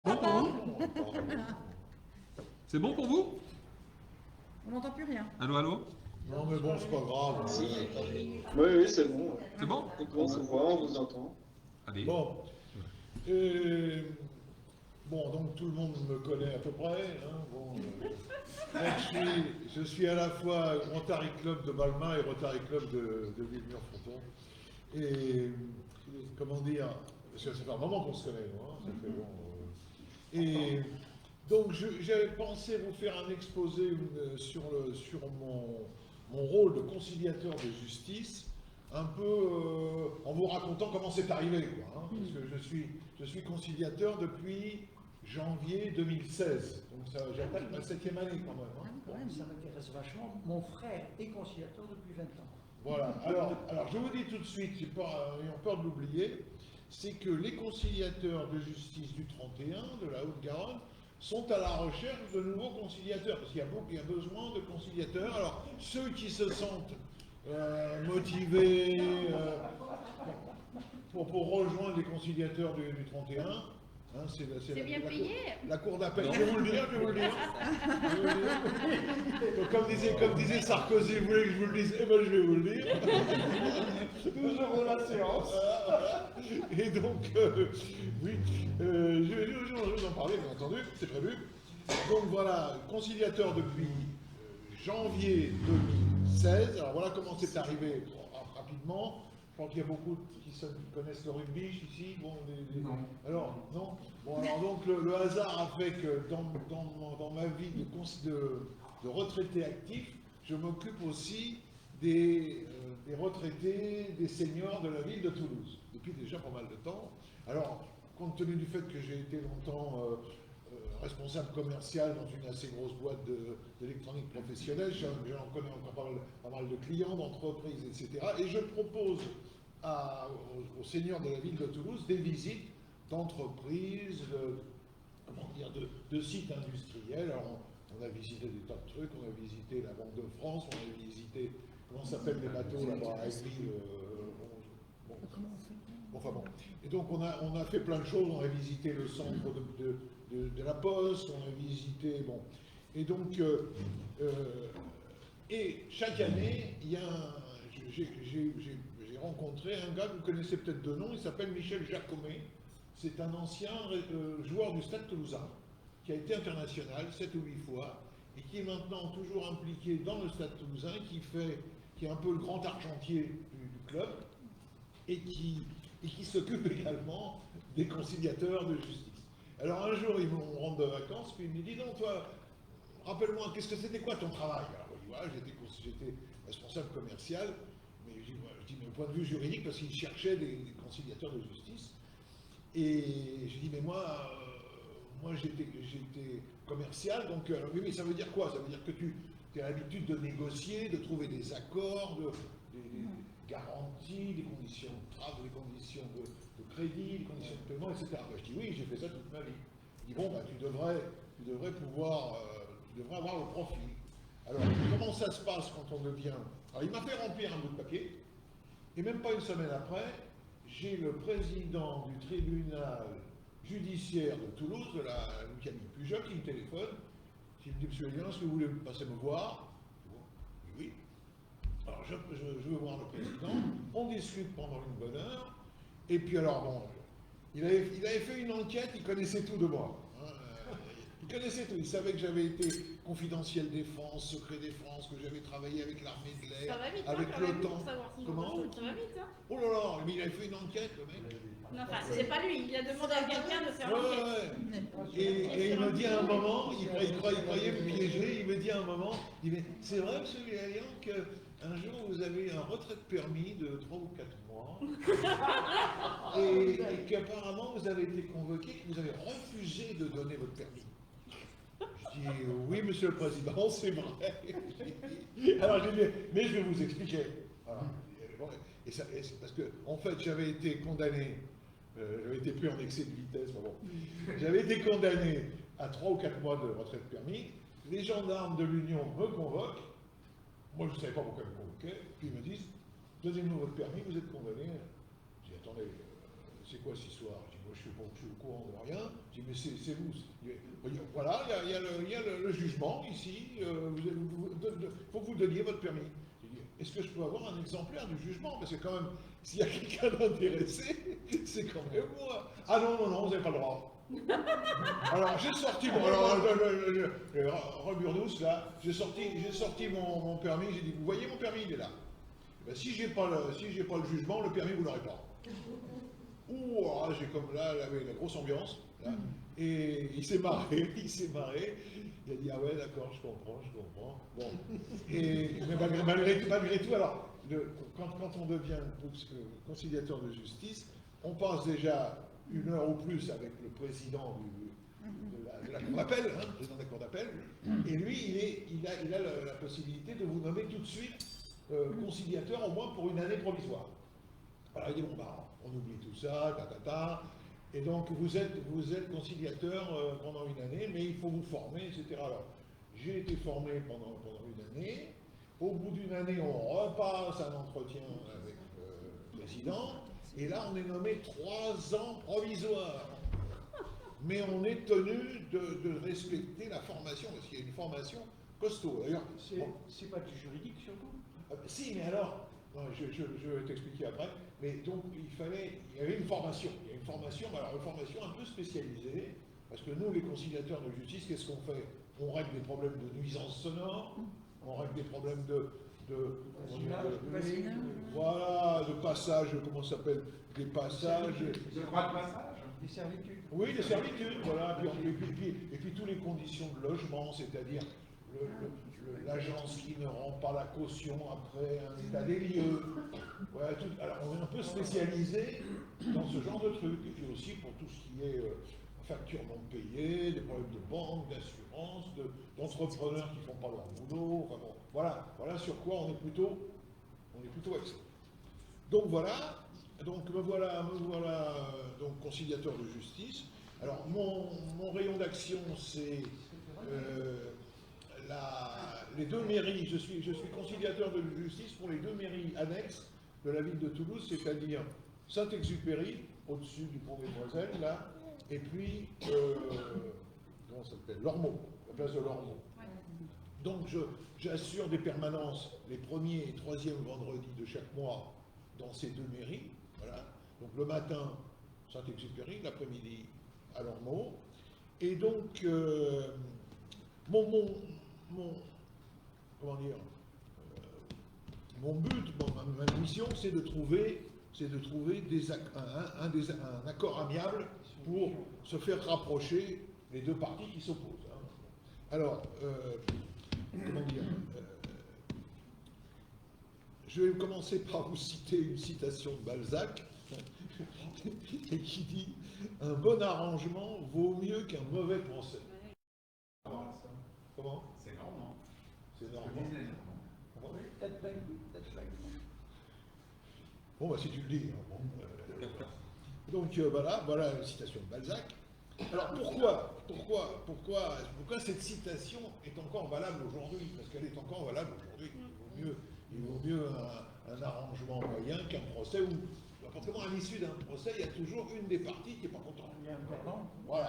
Bon pour vous? C'est bon pour vous? On n'entend plus rien. Allô, allô? Non mais bon, c'est pas grave. Oui, c'est bon. C'est bon? On peut se voir, on vous entend. Allez. Bon. Euh, bon, donc tout le monde me connaît à peu près. Hein, bon, donc, je suis à la fois Rotary Club de Balma et Rotary Club de Villemur-Fronton. Et comment dire, parce que ça fait un moment qu'on se connaît, moi, hein, ça fait bon, et donc j'avais pensé vous faire un exposé sur mon rôle de conciliateur de justice, un peu en vous racontant comment c'est arrivé, quoi, hein, parce que je suis conciliateur depuis janvier 2016, donc j'attaque ma 7e année quand même. Hein. Quand même, ça m'intéresse vachement. Mon frère est conciliateur depuis 20 ans. Voilà, alors je vous dis tout de suite, ayant peur de l'oublier, c'est que les conciliateurs de justice du 31, de la Haute-Garonne, sont à la recherche de nouveaux conciliateurs, parce qu'il y a besoin de conciliateurs. Alors, ceux qui se sentent motivés pour rejoindre les conciliateurs du 31, hein, c'est bien payé. la cour d'appel. Je vais vous le dire. Donc, comme disait Sarkozy, vous voulez que je vous le dise? Eh ben je vais vous le dire. Nous ouvrons la séance. Et donc, oui, je vais vous en parler, bien entendu, c'est prévu. Donc voilà, conciliateur depuis janvier 2016. Alors voilà comment c'est arrivé rapidement. Je crois qu'il y a beaucoup qui connaissent le rugby ici. Bon, Non. Alors, non. Bon, alors donc le hasard a fait que dans ma vie de retraité actif, je m'occupe aussi des retraités, des seniors de la ville de Toulouse, depuis déjà pas mal de temps. Alors, compte tenu du fait que j'ai été longtemps responsable commercial dans une assez grosse boîte d'électronique professionnelle, j'en connais encore pas mal de clients, d'entreprises, etc. Et je propose aux seniors de la ville de Toulouse des visites d'entreprises, de sites industriels. Alors, on a visité des tas de trucs, on a visité la Banque de France, on a visité, comment s'appellent les bateaux là-bas, enfin bon. Et donc on a fait plein de choses, on a visité le centre de la Poste, on a visité, bon. Et donc, et chaque année, j'ai rencontré un gars que vous connaissez peut-être de nom, il s'appelle Michel Jacomet. C'est un ancien joueur du Stade Toulousain, qui a été international 7 ou 8 fois, et qui est maintenant toujours impliqué dans le Stade Toulousain, qui est un peu le grand argentier du club, et qui s'occupe également des conciliateurs de justice. Alors un jour, on rentre de vacances, puis il me dit, non, toi, rappelle-moi, c'était quoi ton travail? Alors voilà, j'étais responsable commercial, mais je dis, mais au point de vue juridique, parce qu'il cherchait des conciliateurs de justice. Et je dis, mais moi j'étais commercial, donc oui, mais ça veut dire quoi? Ça veut dire que tu as l'habitude de négocier, de trouver des accords, des garanties, des conditions de travail, des conditions de crédit, des conditions de paiement, etc. Ben, je dis, oui, j'ai fait ça toute ma vie. Il dit, bon, ben, tu devrais avoir le profil. Alors, comment ça se passe quand on devient... Alors, il m'a fait remplir un bout de papier, et même pas une semaine après, j'ai le président du tribunal judiciaire de Toulouse, de la Camille Pujol, qui me téléphone, qui me dit, monsieur Elian, est-ce que vous voulez passer me voir? Je dis, oui. Alors je veux voir le président, on discute pendant une bonne heure, et puis alors bon, il avait fait une enquête, il connaissait tout de moi. Hein, il connaissait tout, il savait que j'avais été confidentiel défense, secret défense, que j'avais travaillé avec l'armée de l'air, avec l'OTAN. Comment? Ça va vite, hein? Oh là là, mais il avait fait une enquête, le mec. Non, enfin, c'est pas lui, il a demandé à quelqu'un de faire l'enquête. Ouais. Et il me dit à un moment, il croyait me piéger, il me dit à un moment, il dit, mais c'est vrai, monsieur Léalian, qu'un jour vous avez eu un retrait de permis de 3 ou 4 mois, et qu'apparemment vous avez été convoqué, que vous avez refusé de donner votre permis. Je dis, oui, monsieur le président, c'est vrai. Alors j'ai dit, mais je vais vous expliquer. Voilà. Et c'est parce que, en fait, j'avais été condamné, j'avais été pris en excès de vitesse, bon. J'avais été condamné à 3 ou 4 mois de retraite de permis. Les gendarmes de l'Union me convoquent. Moi, je ne savais pas pourquoi ils me convoquaient. Puis ils me disent, donnez-nous votre permis, vous êtes condamné. Je dis, attendez, c'est quoi cette histoire? Je dis, moi je suis au courant de rien. Je dis, mais c'est vous. Voilà, il y a le jugement ici, il faut que vous donniez votre permis. Je dis, est-ce que je peux avoir un exemplaire du jugement? Parce que quand même, s'il y a quelqu'un d'intéressé, c'est quand même moi. Ah non, vous n'avez pas le droit. Alors j'ai sorti le Reburdous là, j'ai sorti mon permis, j'ai dit, vous voyez mon permis, il est là. Ben, si j'ai pas le jugement, le permis vous l'aurez pas. Ouh, alors là, j'ai comme là, oui, la grosse ambiance. Là. Et il s'est marré, il a dit, ah ouais, d'accord, je comprends. Bon. Mais malgré tout, alors, quand on devient conciliateur de justice, on passe déjà 1 heure ou plus avec le président de la cour d'appel, le président de la cour d'appel, et lui, il a la possibilité de vous nommer tout de suite conciliateur, au moins pour une année provisoire. Alors il dit, bon, bah, on oublie tout ça, et donc vous êtes conciliateur pendant une année, mais il faut vous former, etc. Alors, j'ai été formé pendant une année. Au bout d'une année, on repasse un entretien avec le président, et là, on est nommé 3 ans provisoire. Mais on est tenu de respecter la formation, parce qu'il y a une formation costaud. D'ailleurs, C'est pas du juridique surtout? si, mais alors, non, je vais t'expliquer après, mais donc il y avait une formation. Il y a une formation, mais alors une formation un peu spécialisée, parce que nous, les conciliateurs de justice, qu'est-ce qu'on fait? On règle des problèmes de nuisance sonore, on règle des problèmes voilà, de passage, comment ça s'appelle? Des passages. Des droits de passage? Des servitudes? Oui, des servitudes, voilà. Et puis toutes les conditions de logement, c'est-à-dire l'agence qui ne rend pas la caution après un état des lieux. Voilà, alors on est un peu spécialisé dans ce genre de trucs. Et puis aussi pour tout ce qui est factures non payées, des problèmes de banque, d'assurance, d'entrepreneurs qui ne font pas leur boulot. Enfin bon, voilà sur quoi on est plutôt axé. Donc voilà, me voilà donc conciliateur de justice. Alors mon rayon d'action, c'est les 2 mairies. Je suis conciliateur de justice pour les 2 mairies annexes de la ville de Toulouse, c'est-à-dire Saint-Exupéry, au-dessus du pont des Demoiselles, là, et puis comment ça s'appelle, Lormeaux, la place de Lormeaux. Donc j'assure des permanences les 1er et 3e vendredis de chaque mois dans ces 2 mairies. Voilà. Donc le matin, Saint-Exupéry, l'après-midi à Lormeaux. Et donc mon but, ma mission, c'est de trouver un accord amiable pour se faire rapprocher les 2 parties qui s'opposent. Hein. Alors, comment dire, je vais commencer par vous citer une citation de Balzac qui dit « Un bon arrangement vaut mieux qu'un mauvais procès ». Comment? C'est normand. C'est normand. Comment? Peut-être vague. Bon, bah si tu le dis. Hein, bon, donc voilà une citation de Balzac. Alors pourquoi cette citation est encore valable aujourd'hui? Parce qu'elle est encore valable aujourd'hui. Il vaut mieux un arrangement moyen qu'un procès où, forcément, à l'issue d'un procès, il y a toujours une des parties qui n'est pas contente. Il y a un perdant. Voilà,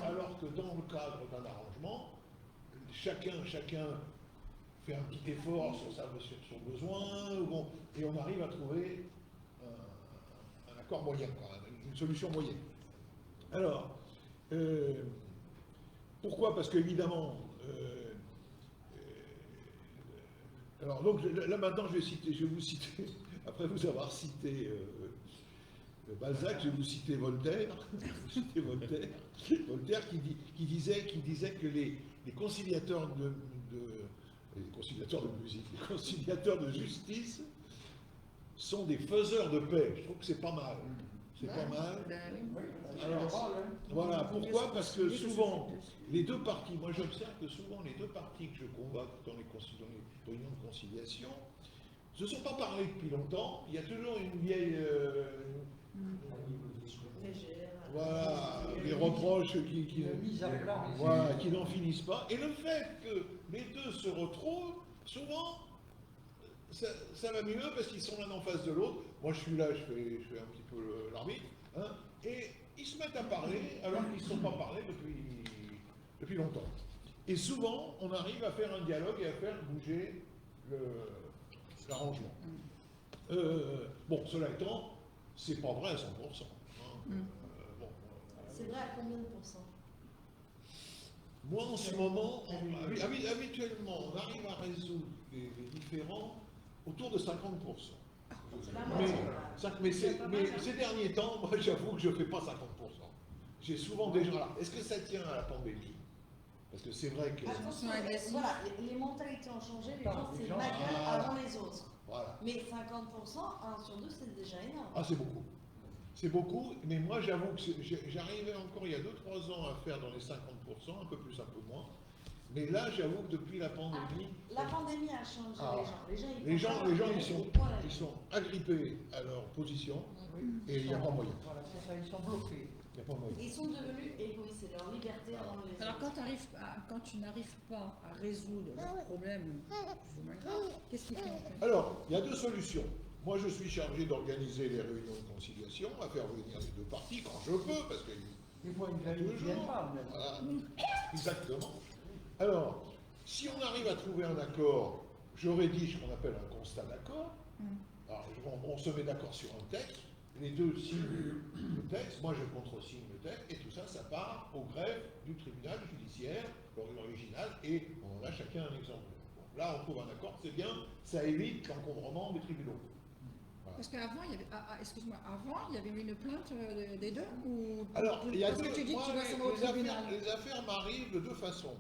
alors que dans le cadre d'un arrangement, chacun fait un petit effort sur son besoin, bon, et on arrive à trouver un accord moyen, une solution moyenne. Alors, pourquoi? Parce qu'évidemment, alors donc là maintenant je vais vous citer, après vous avoir cité Balzac, je vais vous citer Voltaire, Voltaire qui disait que les conciliateurs les conciliateurs de musique, les conciliateurs de justice sont des faiseurs de paix. Je trouve que c'est pas mal. C'est pas mal. Alors, voilà, pourquoi? Parce que souvent, les 2 parties, moi j'observe que souvent les 2 parties que je convoque dans les réunions de conciliation ne se sont pas parlé depuis longtemps. Il y a toujours une vieille... voilà, des reproches qui n'en finissent pas. Et le fait que les 2 se retrouvent, souvent, ça va mieux parce qu'ils sont l'un en face de l'autre. Moi, je suis là, je fais un petit peu l'arbitre, hein, et ils se mettent à parler alors qu'ils ne sont pas parlés depuis longtemps. Et souvent, on arrive à faire un dialogue et à faire bouger l'arrangement. Bon, cela étant, c'est pas vrai à 100%. Hein. Bon, C'est vrai à combien de pourcents? moi, en ce moment, habituellement, on arrive à résoudre les différends autour de 50%. C'est la Mais, moitié. mais ces derniers temps, moi, j'avoue que je ne fais pas 50%. J'ai souvent des gens là. Est-ce que ça tient à la pandémie? Parce que c'est vrai que... Attention, agressifs. voilà, les mentalités ont changé, les gens Les c'est gens- ma gueule avant les autres. Voilà. Mais 50%, 1 sur 2, c'est déjà énorme. Ah, c'est beaucoup. C'est beaucoup, mais moi, j'avoue que j'arrivais encore il y a 2-3 ans à faire dans les 50%, un peu plus, un peu moins. Mais là, j'avoue que depuis la pandémie... La pandémie a changé Ah. les gens. Les gens, ils ils sont agrippés à leur position et il n'y a pas moyen. Voilà, c'est ça, ils sont bloqués. Il n'y a pas moyen. Ils sont devenus égoïstes, c'est leur liberté avant les Alors autres. quand tu n'arrives pas à résoudre le problème plus ou moins grave, qu'est-ce qu'il faut en fait? Alors, il y a deux solutions. Moi, je suis chargé d'organiser les réunions de conciliation, à faire venir les deux parties quand je peux, parce que... Des fois, ils ne viennent pas. Même. Voilà. Exactement. Alors, si on arrive à trouver un accord, je rédige ce qu'on appelle un constat d'accord. Alors, on se met d'accord sur un texte, les deux signent le texte, moi je contresigne le texte, et tout ça, ça part au greffe du tribunal judiciaire, l'original, et on a chacun un exemplaire. Bon, là, on trouve un accord, c'est bien, ça évite l'encombrement des tribunaux. Voilà. Parce qu'avant, il y avait, excuse-moi, avant, il y avait eu une plainte des deux ou Alors, il y a parce deux, que tu dis moi, que tu vas s'en au tribunal. les affaires m'arrivent de deux façons.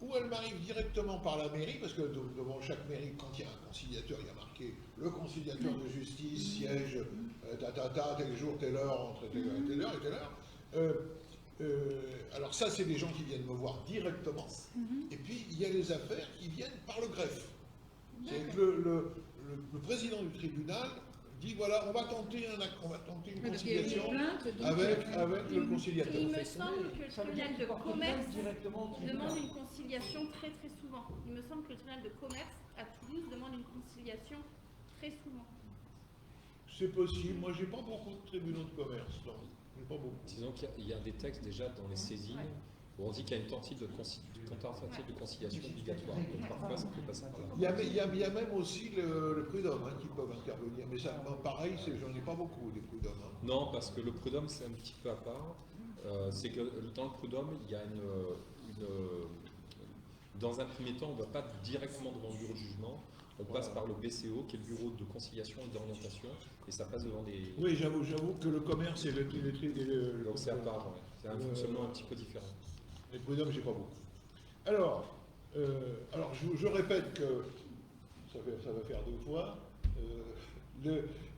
Ou elles m'arrivent directement par la mairie, parce que devant chaque mairie, quand il y a un conciliateur, il y a marqué le conciliateur de justice, siège, tel jour, telle heure, entre telle heure et telle heure et telle heure. Alors ça, c'est des gens qui viennent me voir directement. Et puis, il y a les affaires qui viennent par le greffe. C'est que le président du tribunal dit, voilà, on va tenter une Parce qu'il y a eu conciliation une plainte, donc avec le conciliateur. Il me semble que le Ça veut dire tribunal qu'ils de portent commerce plainte directement au tribunal. demande une conciliation très très souvent. Il me semble que le tribunal de commerce à Toulouse demande une conciliation très souvent. C'est possible. Moi, j'ai pas beaucoup de tribunaux de commerce. Non, j'ai pas beaucoup. Disons qu'il y a des textes déjà dans les saisines où on dit qu'il y a une tentative de conciliation obligatoire. Donc parfois, ça peut passer par là. Il y a même aussi le prud'homme qui peuvent intervenir. Mais ça, pareil, j'en ai pas beaucoup des prud'hommes. Hein. Non, parce que le prud'homme, c'est un petit peu à part. C'est que dans le prud'homme, il y a dans un premier temps, on ne va pas directement devant le bureau de jugement. On passe par le BCO, qui est le bureau de conciliation et d'orientation, et ça passe devant des... Oui, j'avoue que le commerce et le Donc c'est à part, ouais. C'est un fonctionnement un petit peu différent. Les prud'hommes, j'ai pas beaucoup. Alors je répète que ça va faire deux fois.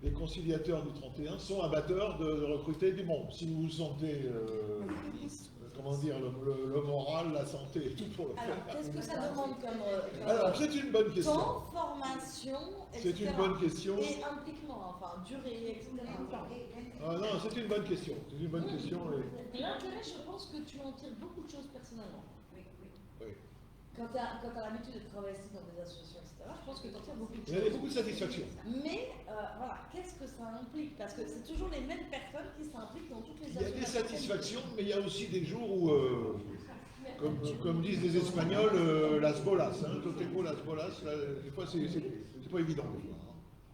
Les conciliateurs du 31 sont amateurs de recruter du monde. Si vous vous sentez, comment dire, le moral, la santé et tout pour le Alors, faire. qu'est-ce que ça demande comme Alors, c'est une bonne question. temps, formation, etc. C'est une bonne question. Et impliquement, enfin, durée, etc. Ah non, c'est une bonne question. C'est une bonne question. Et l'intérêt, je pense que tu en tires beaucoup de choses personnellement. Oui. Quand tu as l'habitude de travailler dans des associations, etc., je pense que tu en tires beaucoup de Il y a choses. beaucoup de satisfaction. Mais voilà, qu'est-ce que ça implique? Parce que c'est toujours les mêmes personnes qui s'impliquent dans toutes les Il y a des associations. satisfactions, mais il y a aussi des jours où, comme disent les Espagnols, las bolas, toteco las bolas, des fois c'est pas évident. Des fois, hein.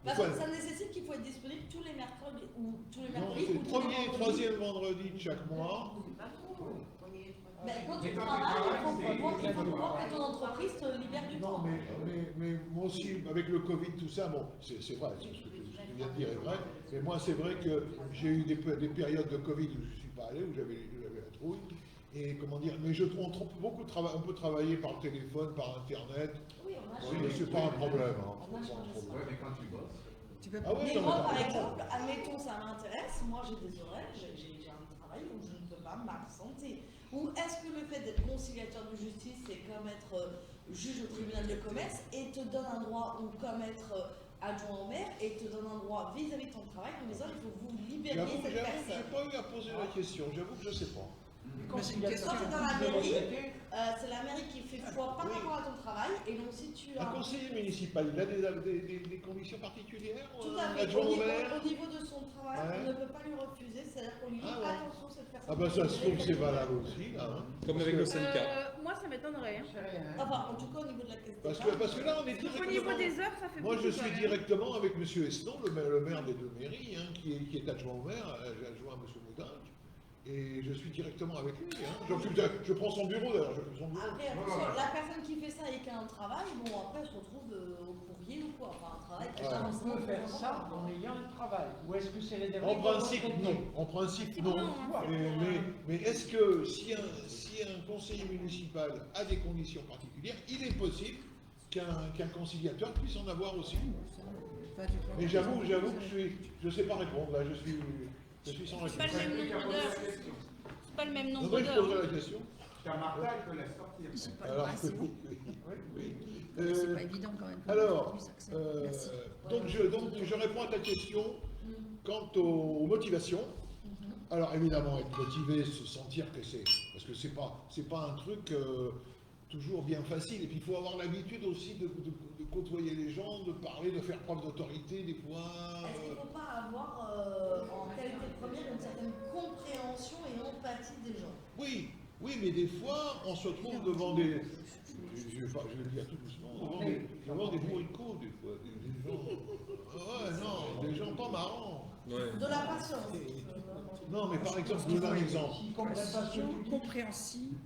Des Parce fois, que ça nécessite qu'il faut être disponible tous les mercredis ou tous les non, mercredis c'est ou le tous les premier et vendredis. troisième vendredi de chaque mois. Mais quand tu travailles, il faut pouvoir que ton entreprise te libère du Non, temps. mais moi aussi, avec le Covid, tout ça, bon, c'est vrai, ce que tu viens de dire est vrai, mais moi c'est vrai que j'ai eu des périodes de Covid où je ne suis pas allé, où j'avais la trouille, et comment dire, mais on peut travailler par téléphone, par internet, Oui, on a oui, mais c'est pas un problème. Hein, On a c'est pas un changé problème. mais quand tu bosses, Tu peux Ah pas. oui, Mais non, moi, mais par t'as- exemple, admettons, ça m'intéresse, moi j'ai des horaires, j'ai un travail où je ne peux pas m'absenter. Ou est-ce que le fait d'être conciliateur de justice, c'est comme être juge au tribunal de commerce et te donne un droit, ou comme être adjoint au maire et te donne un droit vis-à-vis de ton travail en disant il faut vous libérer J'avoue, cette j'ai personne. pas eu à poser la question, j'avoue que je sais pas. Les Mais c'est une question. Quand tu es dans la de mairie, retraités, c'est la mairie qui fait foi par Oui. rapport à ton travail. Et donc, si tu Un as. conseiller municipal, il a des conditions particulières Tout à fait. adjoint au maire Au niveau de son travail, Ouais. on ne peut pas lui refuser. C'est-à-dire qu'on lui dit Ah ouais. attention, cette personne. Ah bah ça se trouve c'est valable aussi là. Hein. Comme Parce avec que- le syndicat. Moi, ça m'étonnerait. Hein. C'est rien. Enfin, en tout cas, au niveau de la caisse Parce d'État. que là on est Donc, au niveau directement. des heures, ça fait Moi beaucoup. je suis quand même. directement avec M. Eston, le maire des deux mairies, hein, qui est adjoint au maire, adjoint à M. Moudinque, et je suis directement avec lui. Hein. Je prends son bureau d'ailleurs, je prends son bureau. Après, attention, la personne qui fait ça et qui a un travail, bon, après, elle se retrouve au courrier ou quoi. Enfin, un travail qui est Ouais. pas On forcément peut faire très ça important. en ayant un travail. Ou est-ce que c'est réservé En pour principe votre non. métier? En principe C'est non. bon, hein. Mais est-ce que si un conseiller municipal a des conditions particulières, il est possible qu'un conciliateur puisse en avoir aussi. Enfin, tu prends- Mais j'avoue que je ne sais pas répondre là, je suis sans C'est pas réponse. le même nombre d'heures. C'est pas le même Non, nombre mais je d'heures. poserai la question. T'as Martin, il peut la sortir. C'est pas Alors, c'est bon. oui. C'est pas évident quand même. Alors, Merci. Merci. donc je réponds à ta question quant aux motivations. Alors évidemment, être motivé, se sentir que c'est... Parce que c'est pas un truc toujours bien facile. Et puis il faut avoir l'habitude aussi de côtoyer les gens, de parler, de faire preuve d'autorité des fois. Est-ce qu'il ne faut pas avoir en qualité première une certaine compréhension et empathie des gens? Oui, mais des fois, on se retrouve devant des... Je vais le dire tout doucement, devant des bourricots, des fois. Des gens... Ouais, non, des gens pas marrants. Ouais. De la patience. Non, mais par exemple, je vous donne un exemple. Qui comprennent pas ce que tu dis. Compréhensible.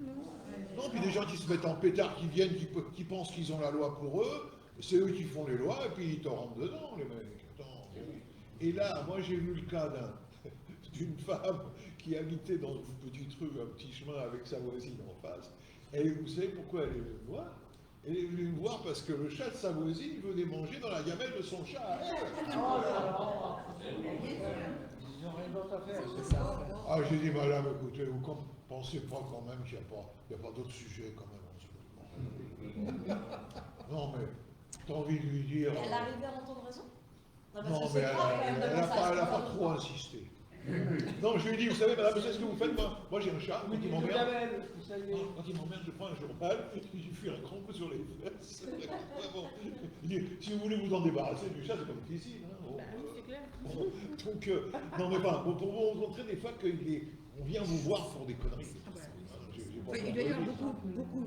Non, puis des gens qui se mettent en pétard, qui viennent, qui pensent qu'ils ont la loi pour eux, c'est eux qui font les lois, et puis ils te rentrent dedans, les mecs. Attends. Et là, moi j'ai vu le cas d'une femme qui habitait dans une petite rue, un petit chemin avec sa voisine en face. Et vous savez pourquoi elle est venue me voir? Elle est venue me voir parce que le chat de sa voisine venait manger dans la gamelle de son chat à elle. Oh là là. Ils n'ont rien d'autre à faire. C'est ça. Ah, j'ai dit, madame, écoutez, vous ne pensez pas quand même qu'il n'y a pas d'autres sujets quand même en ce moment. Non, mais t'as envie de lui dire... Elle arrivait à entendre raison? Parce Non, que mais c'est grave, quand même, elle d'avoir ça, n'a c'est pas grave. trop insisté. Non, je lui ai dit, vous savez, madame, vous savez ce que vous faites? Moi j'ai un chat, quand il m'emmerde, quand il m'emmerde, je prends un journal, je lui fais un grand coup sur les fesses. Bon. Il dit, si vous voulez vous en débarrasser du chat, c'est pas difficile. Hein. Bon, Bah oui, c'est clair. bon. Donc, non, mais pas, pour vous montrer des fois qu'on vient vous voir pour des conneries. J'ai pas Oui, peur il de doit y le avoir dire. beaucoup.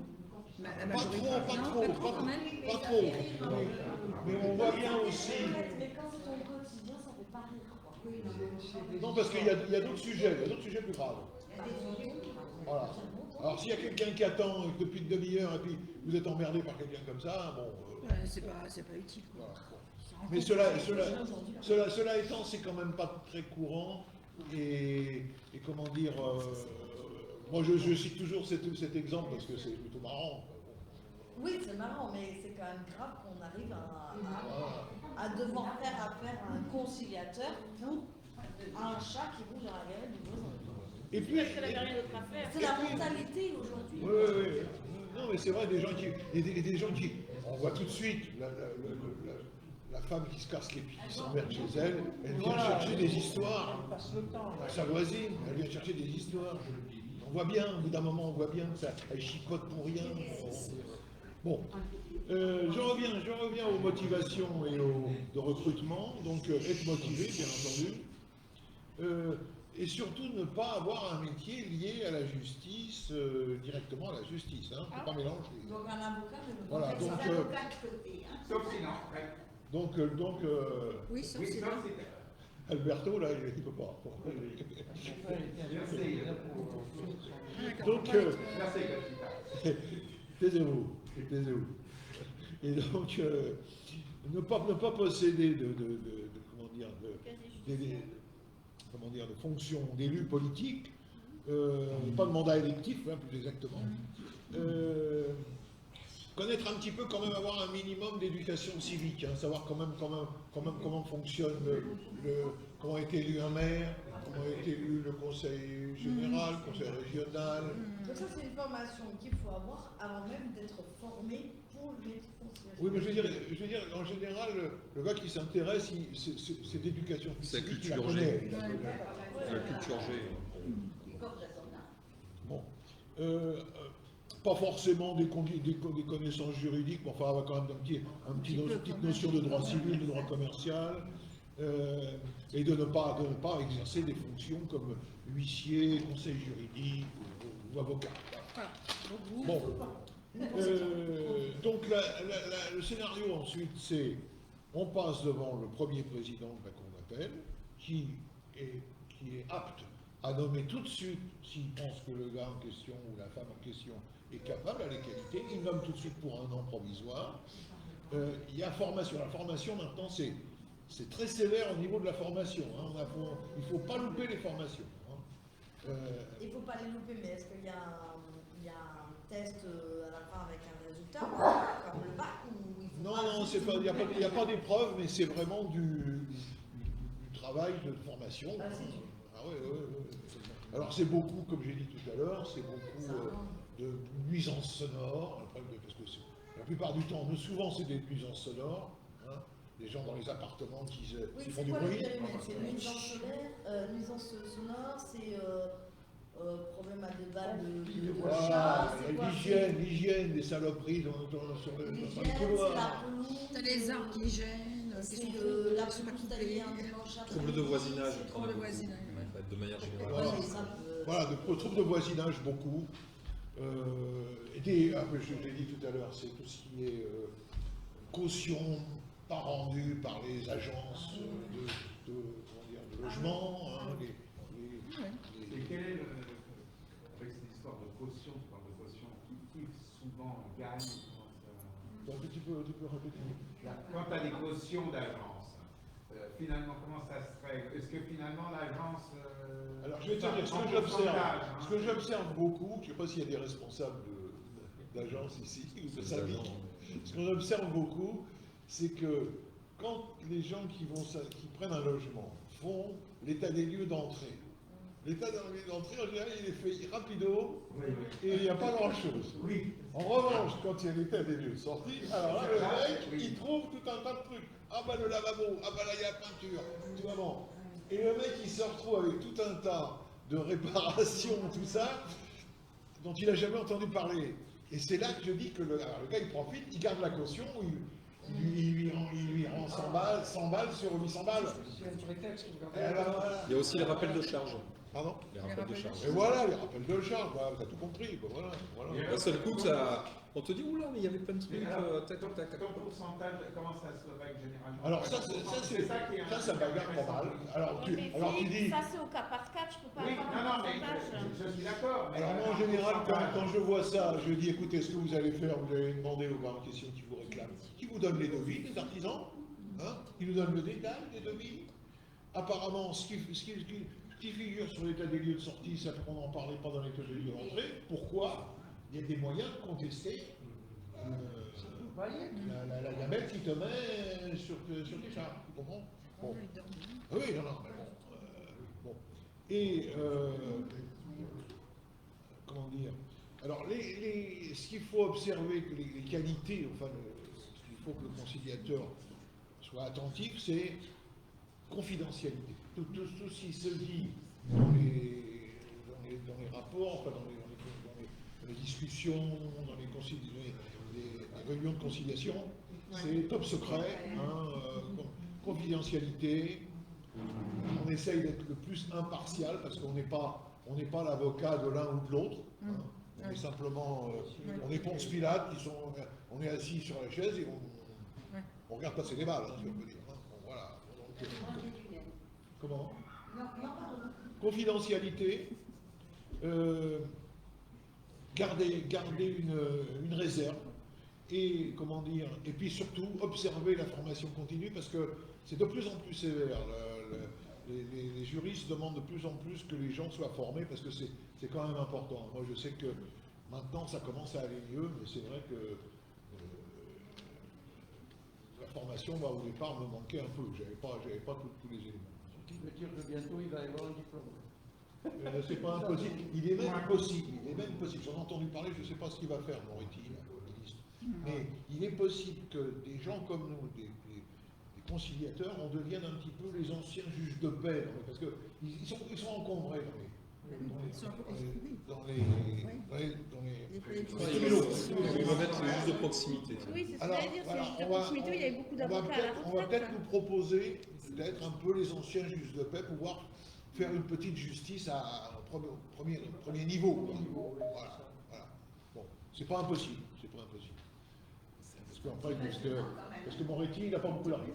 La Pas majorité. trop, pas Non, trop, pas trop quand même. pas trop. Mais on voit bien aussi. Mais quand c'est ton quotidien, ça fait pas rire, quoi. Non, parce qu'il y a d'autres sujets, plus graves. Voilà. Alors s'il y a quelqu'un qui attend depuis une demi-heure et puis vous êtes emmerdé par quelqu'un comme ça, bon. Ouais, c'est pas utile. Quoi. Voilà. Mais cela étant, c'est quand même pas très courant et comment dire. Moi, je cite toujours cet exemple parce que c'est plutôt marrant. Oui, c'est marrant, mais c'est quand même grave qu'on arrive à devoir faire affaire à un conciliateur pour un chat qui bouge à la gamelle du voisin. Et puis, Parce qu'elle avait rien d'autre à faire. C'est la mentalité aujourd'hui. oui. Non, mais c'est vrai, des gens qui, on voit tout de suite la femme qui se casse les pieds, qui s'emmerde chez elle, elle vient chercher des histoires. Elle passe le temps. là. Sa voisine, elle vient chercher des histoires. On voit bien, au bout d'un moment, on voit bien que ça, elle chipote pour rien. Bon, je reviens aux motivations et de recrutement. Donc, être motivé, bien entendu. Et surtout, ne pas avoir un métier lié à la justice, directement à la justice. Hein, faut pas mélanger. Donc un avocat, mais Voilà, donc, Sauf sinon, ouais. donc Oui, sauf Oui, c'est sauf là. c'est... Alberto, là, il peut pas. Merci. Donc, Merci, Catita. taisez-vous. Et donc, ne pas posséder de fonctions d'élu politique, pas de mandat électif, hein, plus exactement. Connaître un petit peu, quand même, avoir un minimum d'éducation civique, hein, savoir quand même comment fonctionne comment est élu un maire, comment est élu le conseil général, le conseil régional. Donc ça, c'est une formation qu'il faut avoir avant même d'être formé pour le métier de conciliation. Oui, mais je veux dire, en général, le gars qui s'intéresse, c'est d'éducation C'est physique, il la culture connaît. G. La culture G. Bon. pas forcément des connaissances juridiques, mais enfin, quand même une petite notion de droit civil, de droit commercial, et de ne pas exercer des fonctions comme huissier, conseil juridique ou avocat. Voilà. Donc vous, Bon. Donc le scénario ensuite, c'est on passe devant le premier président de la Cour d'appel qui est apte à nommer tout de suite, s'il pense que le gars en question ou la femme en question est capable, a les qualités, il nomme tout de suite pour un an provisoire. Il y a formation. La formation maintenant, c'est très sévère au niveau de la formation. Hein. Il ne faut pas louper les formations. Hein. Il ne faut pas les louper, mais est-ce qu'il y a un test à la fin avec un résultat, comme le bac ou il faut Non, il n'y a pas d'épreuve, mais c'est vraiment du travail de formation. Ah, c'est dur. Ah oui. Alors c'est beaucoup, comme j'ai dit tout à l'heure, c'est beaucoup de nuisances sonores, parce que la plupart du temps, souvent c'est des nuisances sonores, hein, des gens dans les appartements qui font du bruit. C'est nuisance sonore, c'est problème à des balles de Voilà, chat, l'hygiène des saloperies sur le l'hygiène, c'est couloir. la pelouse, t'as les arbres qui gênent, qui c'est sont la qui sont pas pelouse coupés. d'aller un dimanche après. Troubles de voisinage. Troubles de voisinage, ouais. En fait, de manière générale. Voilà. Voilà, de troubles de voisinage, beaucoup. J'ai dit tout à l'heure, c'est tout ce qui est caution pas rendue par les agences de logement. Hein, Et quel est avec cette histoire de caution, tu parles de caution, qui souvent gagne Tu peux répéter. quand tu as des cautions d'agence, finalement, comment ça se règle? Est-ce que finalement l'agence. Alors je vais te dire ce que j'observe beaucoup, je ne sais pas s'il y a des responsables d'agences ici, ou de syndics. Ce qu'on observe beaucoup, c'est que quand les gens qui prennent un logement font l'état des lieux d'entrée, l'état des lieux d'entrée, en général, il est fait rapido et il n'y a pas grand-chose. Oui. En revanche, quand il y a l'état des lieux de sortie, alors là, le mec, il trouve tout un tas de trucs. Ah bah le lavabo, ah bah là, il y a la peinture, tout avant. Et le mec, il se retrouve avec tout un tas de réparations, tout ça, dont il n'a jamais entendu parler. Et c'est là que je dis que le gars, il profite, il garde la caution, il lui rend 100 balles sur 800 balles. Sur les textes, vous Et alors, voilà. Il y a aussi les rappels de charge. Pardon? Les rappels de charge. Et voilà, les rappels de charge, voilà, t'as tout compris. Bah, voilà. D'un seul coup, on te dit, oula, mais il y avait plein de trucs. Ton pourcentage, comment ça se règle généralement? Alors ça bagarre pas mal. Alors tu dis... Ça, c'est au cas par cas, tu peux pas Oui, avoir un mais pourcentage. je suis d'accord. Alors moi en général, quand je vois ça, je dis écoutez, ce que vous allez faire, vous allez demander aux gars en question qui vous réclament, qui vous donnent les devis, les artisans, hein, qui nous donnent le détail des devis. Apparemment, ce qui figure sur l'état des lieux de sortie, ça on en parlait pas dans l'état des lieux d'entrée. Pourquoi? Il y a des moyens de contester la gamelle qui te met sur tes chars, tu comprends? Bon. Oui, non, mais bon. Et comment dire? Alors, ce qu'il faut observer, que les qualités, enfin, ce qu'il faut que le conciliateur soit attentif, c'est confidentialité. Tout ce qui se dit dans les rapports, enfin, dans les discussions, dans les réunions de conciliation, c'est top secret, confidentialité. On essaye d'être le plus impartial parce qu'on n'est pas l'avocat de l'un ou de l'autre. Hein. On est simplement, on est Ponce Pilate, on est assis sur la chaise et on regarde passer les balles, si on peut dire. Hein. Bon, voilà. Comment? Confidentialité. Garder une réserve et comment dire, et puis surtout observer la formation continue parce que c'est de plus en plus sévère. Les juristes demandent de plus en plus que les gens soient formés parce que c'est quand même important. Moi je sais que maintenant ça commence à aller mieux, mais c'est vrai que la formation au départ me manquait un peu. J'avais pas tous les éléments. Ce qui veut dire que bientôt il va y avoir un diplôme. C'est pas impossible, il est même possible, j'en ai entendu parler, je ne sais pas ce qu'il va faire, Moretti, le ministre, mais il est possible que des gens comme nous, des conciliateurs, on devienne un petit peu les anciens juges de paix, parce qu'ils sont encombrés Ils sont un peu construits. dans les Les tribunaux. On va mettre le juge de proximité. Oui, c'est ce que Alors, j'allais dire, voilà, c'est juste de proximité, il y avait beaucoup d'avocats à la on va peut-être retraite. nous proposer, peut-être un peu les anciens juges de paix, pouvoir faire une petite justice au premier niveau. Quoi. Voilà. Bon, c'est pas impossible, c'est pas impossible. Parce que Moretti, il n'a pas beaucoup d'argent.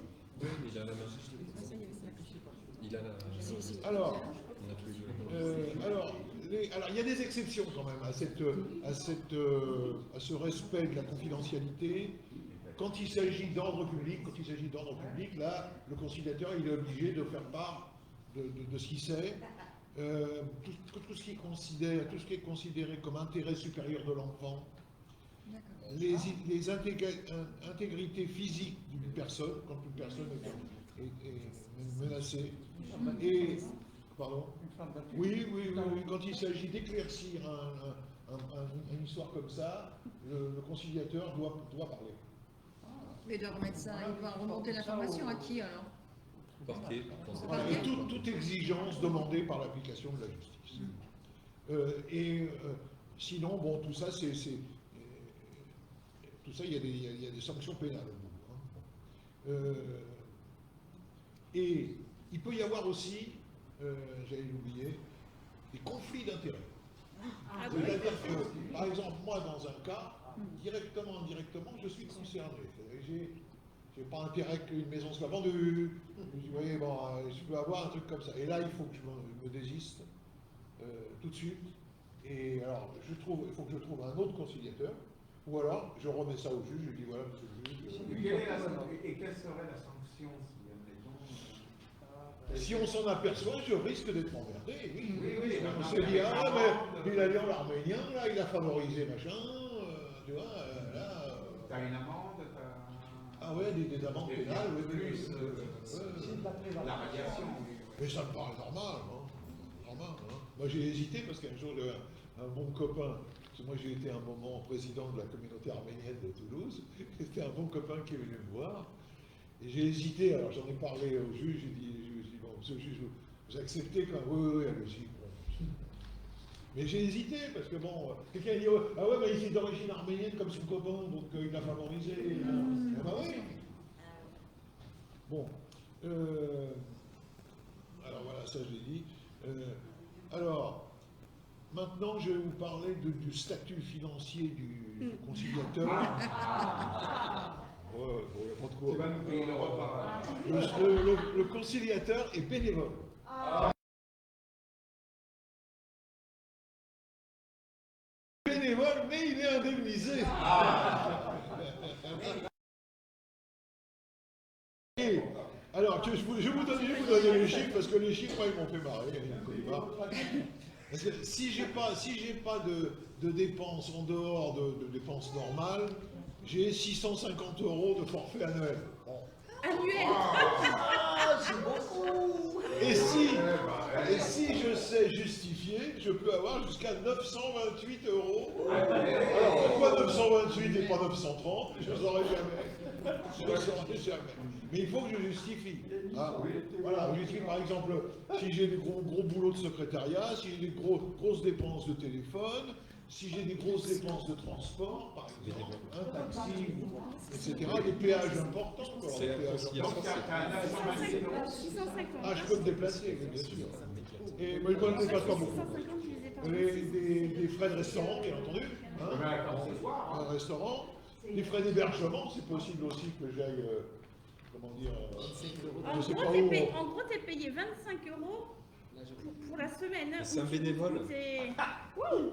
Oui, mais il a la main. Il a la. Alors, On a tous les deux. alors, il y a des exceptions quand même à ce respect de la confidentialité. Quand il s'agit d'ordre public, là, le conciliateur il est obligé de faire part de ce qu'il sait. Tout ce qui est considéré comme intérêt supérieur de l'enfant, les intégrités physiques d'une personne, quand une personne est menacée, et pardon. Oui, quand il s'agit d'éclaircir une histoire comme ça, le conciliateur doit parler. Mais il doit remettre ça, il doit remonter l'information à qui alors? Parquet. Et toute exigence demandée par l'application de la justice. Sinon, bon, tout ça, il y a des sanctions pénales au bout. Et il peut y avoir aussi, j'allais l'oublier, des conflits d'intérêts. C'est-à-dire que, par exemple, moi, dans un cas, directement, indirectement, je suis concerné. J'ai pas intérêt qu'une maison soit vendue. Vous voyez, bon, je peux avoir un truc comme ça. Et là, il faut que je me désiste tout de suite. Et alors, il faut que je trouve un autre conciliateur. Ou alors, je remets ça au juge, je dis voilà, monsieur le juge. Et quelle serait la sanction si, admettons, si on s'en aperçoit, je risque d'être emmerdé. Oui, on se dit, ah, mais il a lié l'arménien, là, il a favorisé machin, tu vois, là. T'as une amende, Ah ouais, des amendes pénales, oui, plus la radiation. Mais ça me paraît normal, hein. Normal, hein. Moi j'ai hésité parce qu'un jour, un bon copain, parce que moi j'ai été un moment président de la communauté arménienne de Toulouse, c'était un bon copain qui est venu me voir, et j'ai hésité, alors j'en ai parlé au juge, j'ai dit, bon, monsieur le juge, vous acceptez quand même? Oui, allez-y. Bon. Mais j'ai hésité, parce que bon, quelqu'un dit, ah ouais, mais il est d'origine arménienne comme son copain, donc il l'a favorisé. Ah bah oui. Bon. Alors voilà, ça je l'ai dit. Alors, maintenant je vais vous parler du statut financier du conciliateur. Ouais, bon, il n'y a pas de quoi. Tu vas nous payer le repas. Le conciliateur est bénévole. Bénévole, mais il est indemnisé. Et, alors, je vais vous donner les chiffres, parce que les chiffres, ils m'ont fait marrer. Parce que si j'ai pas de dépenses en dehors de dépenses normales, j'ai 650 € de forfait annuel. Bon. Annuel. C'est beaucoup. Et si je sais justifier, je peux avoir jusqu'à 928 €. Alors pourquoi 928 et pas 930? Je ne saurais jamais. Je ne saurais jamais. Mais il faut que je justifie. Hein. Voilà, je justifie par exemple si j'ai des gros boulots de secrétariat, si j'ai des grosses dépenses de téléphone, si j'ai des grosses dépenses de transport, par exemple, un taxi, etc., des péages importants. C'est la conciliation. Ah, je peux me déplacer, oui, bien sûr. Et moi, je ne me déplace pas beaucoup. Des frais de restaurant, bien entendu. Hein, un restaurant. Les frais d'hébergement, c'est possible aussi que j'aille, comment dire, je sais pas où. En gros, tu es payé 25 € pour la semaine. C'est un bénévole.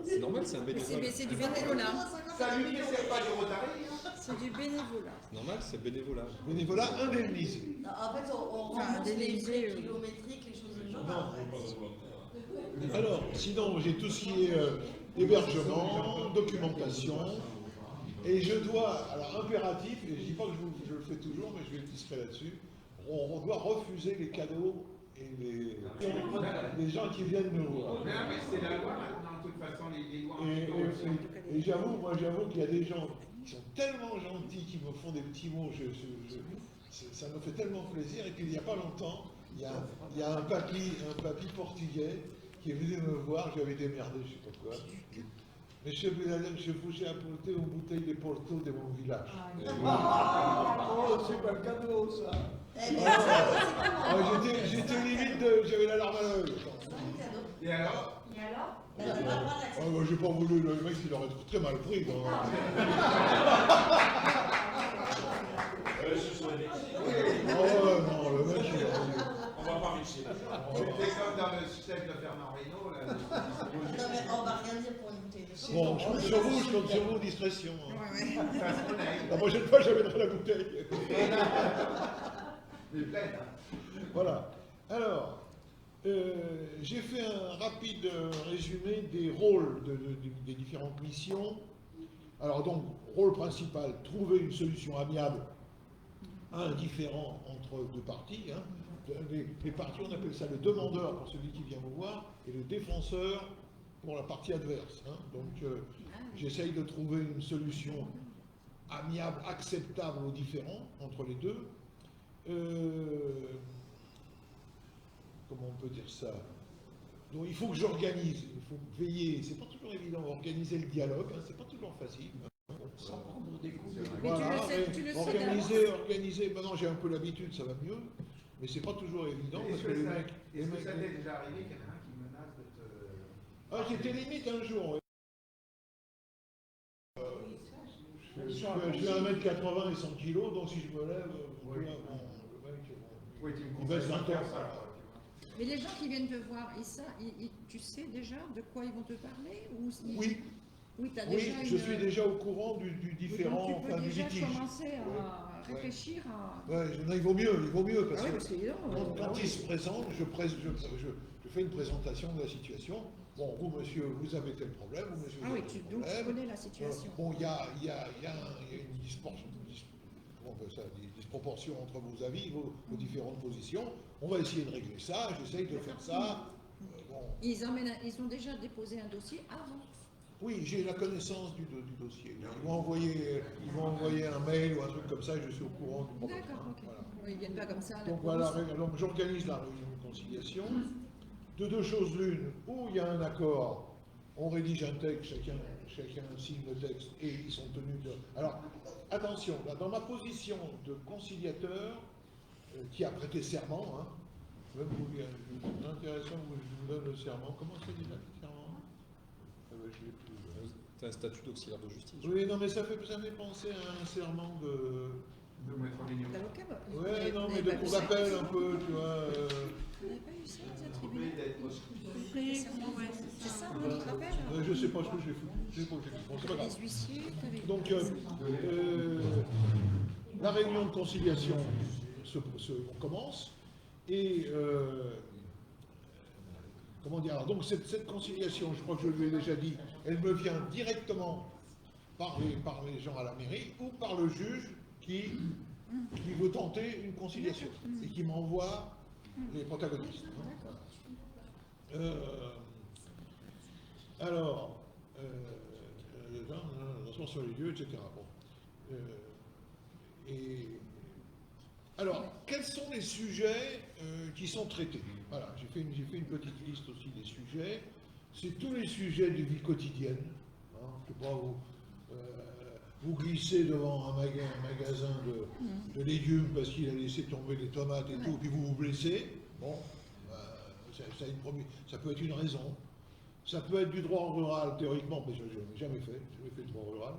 C'est normal, c'est un bénévole. C'est du bénévolat. Ça lui fait pas du Rotary. C'est du bénévolat. C'est normal, c'est bénévolat. Bénévolat indemnisé. En fait, on rembourse les frais kilométriques, les choses de genre. Alors, sinon, j'ai tout ce qui est hébergement, documentation, et je dois, alors impératif, et je ne dis pas que je le fais toujours, mais je vais être discret là-dessus, on doit refuser les cadeaux et les gens qui viennent nous voir. Mais c'est la loi maintenant, de toute façon, les lois. Et j'avoue qu'il y a des gens qui sont tellement gentils, qui me font des petits mots, ça me fait tellement plaisir. Et puis il n'y a pas longtemps, il y a un papy portugais qui est venu me voir, j'avais démerdé, je sais pas quoi. Monsieur Bouladel, je vous ai apporté une bouteille de Porto de mon village. Oh, c'est pas le cadeau, ça. Eh bien, c'est comment? J'étais limite, j'avais la larme à l'œil. Et alors? Et alors? Elle n'a pas le droit d'accepter. Ah, moi, j'ai pas voulu, le mec, il aurait très mal pris. Oh non, le mec, On va pas réussir. C'était comme dans le système de Fernand Reynaud, là. Non, mais on va rien dire pour une bouteille de Porto. Bon, je compte sur vous, discrétion. Ça se connaît. La prochaine fois, j'amènerai la bouteille. Mais pleine, hein. Voilà. Alors, j'ai fait un rapide résumé des rôles des différentes missions. Alors donc, rôle principal, trouver une solution amiable à un différend entre deux parties. Hein. Les parties, on appelle ça le demandeur pour celui qui vient vous voir, et le défenseur pour la partie adverse. Hein. Donc, j'essaye de trouver une solution amiable, acceptable aux différends entre les deux. Comment on peut dire ça? Donc il faut que j'organise, il faut veiller, c'est pas toujours évident, organiser le dialogue, hein, c'est pas toujours facile. Sans prendre des coups de Mais Voilà, tu le sais organiser, maintenant j'ai un peu l'habitude, ça va mieux, mais c'est pas toujours évident parce Est-ce que que les ça mecs... t'est déjà arrivé qu'il y en a un qui menace de te... Ah, j'étais limite un jour. Ouais. Je fais 1m80 et 100 kg, donc si je me lève, Oui. le mec, Oui, tu me il baisse conseilles d'un de faire temps. ça, quoi, tu vois. Mais les gens qui viennent te voir, et ça, tu sais déjà de quoi ils vont te parler ou Oui, Oui, t'as oui, déjà je suis déjà au courant du Oui, différent, donc tu peux enfin du déjà litige. commencer à réfléchir à... Ouais, non, il vaut mieux, parce Ah oui, que parce que quand il se présente, je fais une présentation de la situation. Bon, vous, monsieur, vous avez tel problème, vous, monsieur, Ah vous oui, avez tel donc tu problème. connais la situation. Bon, il y a une disproportion entre vos avis, vos différentes positions. On va essayer de régler ça, j'essaye de faire ça. Bon. Ils ont déjà déposé un dossier avant. Oui, j'ai la connaissance du dossier. Ils vont envoyer un mail ou un truc comme ça et je suis au courant du problème. D'accord, ok. Voilà. Oui, ils viennent pas comme ça. à Donc voilà, l'improviste. donc j'organise la réunion de conciliation. De deux choses l'une, où il y a un accord, on rédige un texte, chacun signe le texte et ils sont tenus de... Alors, attention, là, dans ma position de conciliateur, qui a prêté serment, hein, même c'est intéressant, je vous donne le serment. Comment c'est déjà le serment? Je l'ai plus. C'est un statut d'auxiliaire de justice. Oui, non, mais ça fait penser à un serment de... De mettre en ligne. L'avocat, bah, Ouais, non, mais vous de n'avez cour pas eu d'appel ça un peu, tu vois. Vous n'avez pas eu ça, les attributs C'est ça, hein, tu te rappelles Je sais pas ce que j'ai foutu. Je sais pas ce que j'ai foutu. Bon, c'est pas grave. Les huissiers, t'avais... Donc, la réunion de conciliation commence et comment dire, alors, donc cette conciliation, je crois que je lui ai déjà dit, elle me vient directement par les gens à la mairie ou par le juge qui veut tenter une conciliation et qui m'envoie les protagonistes. Alors, sur les lieux, etc. Bon. Alors, quels sont les sujets qui sont traités? Voilà, j'ai fait une petite liste aussi des sujets. C'est tous les sujets de vie quotidienne. Hein, je ne sais pas, vous glissez devant un magasin de légumes parce qu'il a laissé tomber des tomates et tout, puis vous vous blessez. Bon, ça peut être une raison. Ça peut être du droit rural, théoriquement, mais je n'ai jamais fait de droit rural.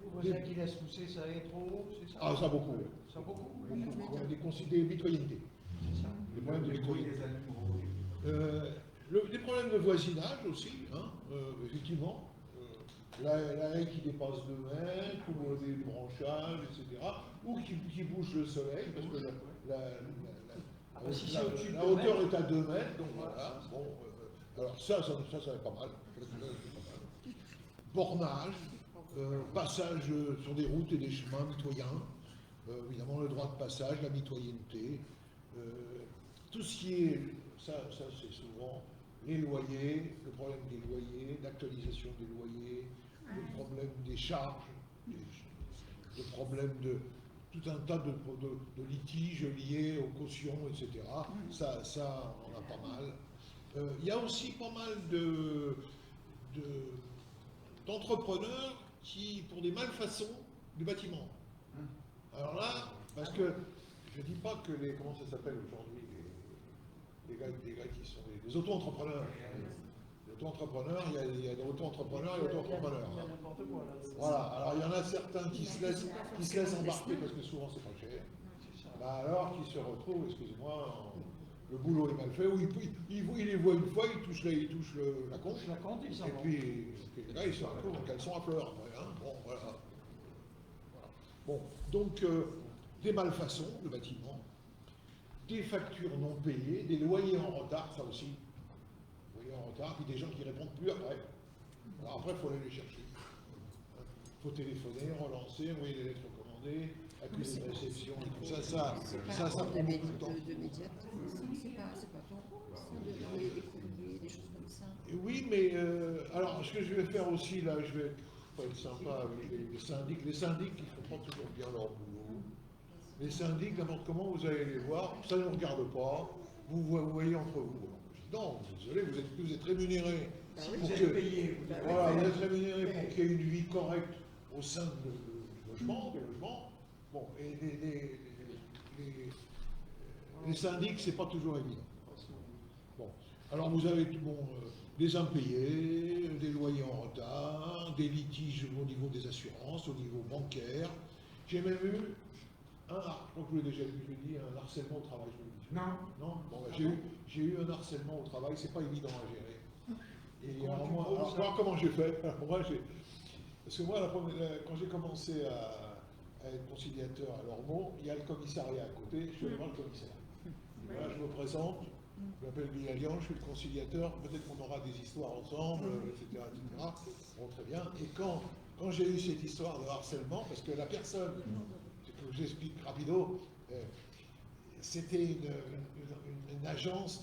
Vous voisin qui laisse pousser ça est trop haut, c'est ça? Ah, ça beaucoup. Ça beaucoup. Des mitoyennetés. C'est ça. Des problèmes de Les mitoyenneté. animaux. Des problèmes de voisinage aussi, hein, effectivement. La haie qui dépasse 2 mètres, ou des branchages, etc. Ou qui bouge le soleil, parce que Si c'est au-dessus de la 2 hauteur mètres. est à 2 mètres, donc voilà. Bon, alors ça va pas mal. Bornage, passage sur des routes et des chemins mitoyens, évidemment le droit de passage, la mitoyenneté, tout ce qui est, ça c'est souvent les loyers, le problème des loyers, l'actualisation des loyers, le problème des charges, le problème de tout un tas de litiges liés aux cautions, etc. Ça on en a pas mal. il y a aussi pas mal d'entrepreneurs qui, pour des malfaçons du bâtiment. Alors là, parce que je ne dis pas que les, comment ça s'appelle aujourd'hui, les gars qui sont des auto-entrepreneurs. Les auto-entrepreneurs, il y a des auto-entrepreneurs et auto-entrepreneurs. Voilà, alors il y en a certains qui se laissent embarquer parce que souvent c'est pas cher. Bah alors qui se retrouvent, excusez-moi, le boulot est mal fait, ou il les voit une fois, il touche la compte, et puis les gars ils se retrouvent en caleçon à fleurs après, hein. Bon, voilà. Bon, donc des malfaçons, le bâtiment, des factures non payées, des loyers en retard, ça aussi, loyers en retard, puis des gens qui répondent plus après. Alors après, il faut aller les chercher. Il faut téléphoner, relancer, envoyer des lettres recommandées, accuser de réception et tout ça, ça prend beaucoup de temps. De médiateur, c'est pas ton rôle, ça, de envoyer des courriers, des choses comme ça. Et oui, mais alors ce que je vais faire aussi, là, je vais être sympa avec les syndics. Les syndics, ils ne font pas toujours bien leur boulot. Les syndics, n'importe comment, vous allez les voir, ça ne nous regarde pas, vous voyez entre vous. Alors, je dis, non, désolé, vous êtes rémunérés. Vous êtes payé. Voilà, vous êtes rémunérés pour qu'il y ait une vie correcte au sein du logement, des logements. Bon, et les syndics, c'est pas toujours évident. Bon, alors vous avez des impayés, des loyers en retard, des litiges au niveau des assurances, au niveau bancaire. J'ai même eu je crois que je l'ai déjà dit, un harcèlement au travail. Je vous le dis. Non. Bon, bah, j'ai eu un harcèlement au travail, c'est pas évident à gérer. Et alors, moi, comment j'ai fait? Parce que moi, quand j'ai commencé à être conciliateur à Lormont, il y a le commissariat à côté, je suis allé voir le commissaire. Et là, je me présente, je m'appelle Guy Alliand, je suis le conciliateur, peut-être qu'on aura des histoires ensemble, etc., etc. Bon, très bien. Et quand j'ai eu cette histoire de harcèlement, parce que la personne, j'explique rapido, c'était une agence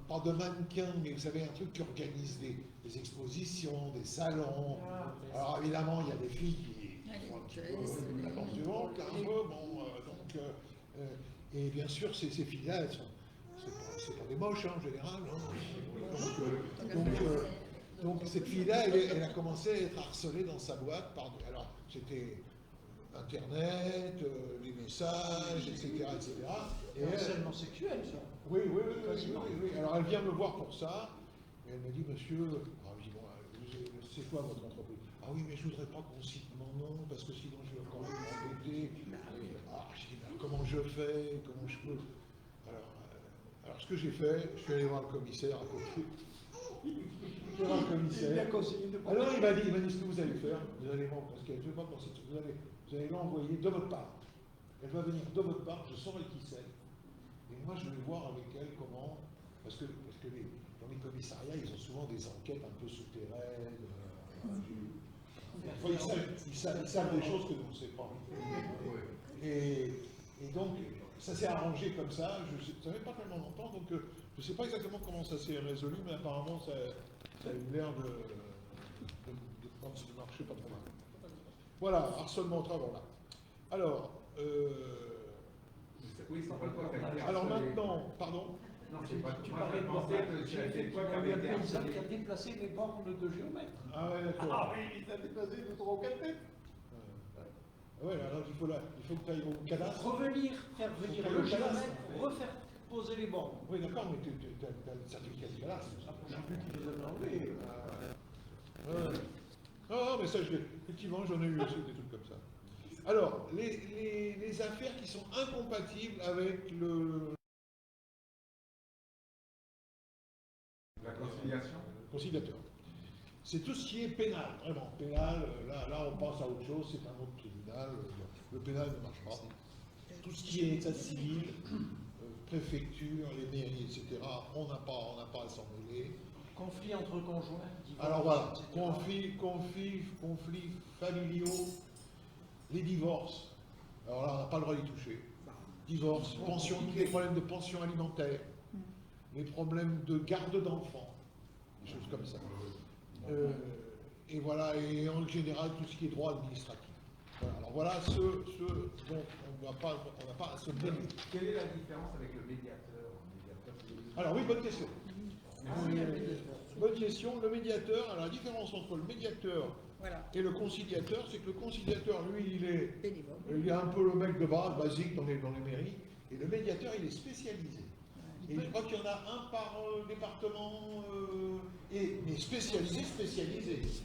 pas de mannequins, mais vous savez, un truc qui organise des expositions, des salons. Alors évidemment, il y a des filles qui font un petit peu la danse du ventre, un peu, et bien sûr, ces filles-là, c'est pas des moches en général. Donc cette fille-là, elle a commencé à être harcelée dans sa boîte alors c'était Internet, les messages, etc. Et harcèlement sexuel, ça. Oui. Alors elle vient me voir pour ça, et elle me dit, monsieur, je dis, bon, c'est quoi votre entreprise? Ah oui, mais je voudrais pas qu'on cite mon nom, parce que sinon je vais encore m'embêter. Je dis, mais comment je fais? Comment je peux? Alors ce que j'ai fait, je suis allé voir le commissaire à côté. Je vais voir le commissaire. Alors il m'a dit ce que vous allez faire, vous allez parce qu'elle ne veut pas penser, vous allez l'envoyer de votre part. Elle va venir de votre part, je saurai qui c'est. Et moi, je vais voir avec elle comment, parce que dans les commissariats, ils ont souvent des enquêtes un peu souterraines. Ils savent des choses que nous ne savons pas. Et donc, ça s'est arrangé comme ça. Ça fait pas tellement longtemps, donc je ne sais pas exactement comment ça s'est résolu, mais apparemment, ça a eu l'air de marcher pas trop mal. Voilà, harcèlement au travail. Voilà. Alors, maintenant, pardon. Tu parlais de bordel, j'ai fait quoi comme un paysan qui a déplacé les bornes de géomètre. Ah ouais, d'accord. Ah oui, il a déplacé de 3 ou 4 mètres. Ouais, alors il faut que tu ailles au cadastre. Faire venir le géomètre, refaire poser les bornes. Oui, d'accord, mais tu as le certificat du cadastre. Je ne sais plus qui les a enlevés. Non, mais ça, effectivement, j'en ai eu aussi des trucs comme ça. Alors, les affaires qui sont incompatibles avec La conciliation. conciliateur. C'est tout ce qui est pénal, vraiment. Pénal, là on passe à autre chose, c'est un autre tribunal. Le pénal ne marche pas. Tout ce qui est état civil, préfecture, les mairies, etc., on n'a pas à s'en mêler. Conflit entre conjoints. Alors voilà, conflits familiaux, les divorces. Alors là, on n'a pas le droit d'y toucher. Divorce, pension, les problèmes de pension alimentaire, les problèmes de garde d'enfants, des choses comme ça. Et voilà, et en général, tout ce qui est droit administratif. Voilà, alors voilà ce dont on n'a pas à se mêler. Quelle est la différence avec le médiateur? Alors oui, bonne question. Bonne question. Le médiateur, alors la différence entre le médiateur Voilà, et le conciliateur, c'est que le conciliateur, lui, bénévole. il est un peu le mec de base, basique dans les mairies, et le médiateur, il est spécialisé. Et je crois qu'il y en a un par département, mais spécialisé.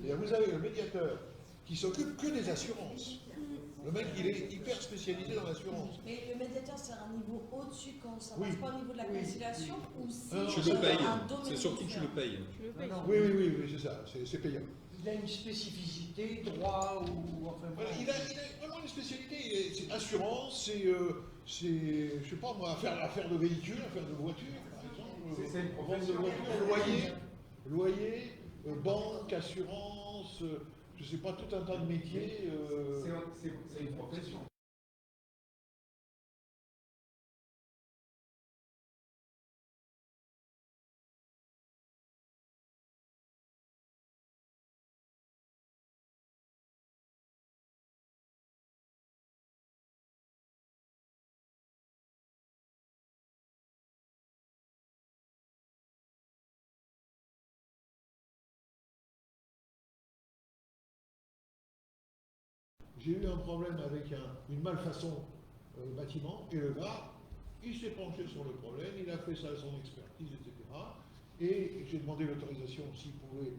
Et vous avez le médiateur qui s'occupe que des assurances. Le mec, il est hyper spécialisé dans l'assurance. Mais le médiateur, c'est un niveau au-dessus quand ça Oui. passe pas au niveau de la conciliation ou c'est Tu le payes. un domaine C'est surtout que tu le différent. payes. Tu le payes. Oui, c'est ça, c'est payant. Il a une spécificité, droit ou enfin. Voilà, il a vraiment une spécialité, c'est assurance, c'est, je sais pas moi, affaire de véhicule, affaire de voiture, par exemple, C'est une vente de voiture, loyer, banque, assurance, je sais pas, tout un tas de métiers. C'est une profession. J'ai eu un problème avec une malfaçon bâtiment, et le gars, il s'est penché sur le problème, il a fait ça à son expertise, etc. Et j'ai demandé l'autorisation s'il pouvait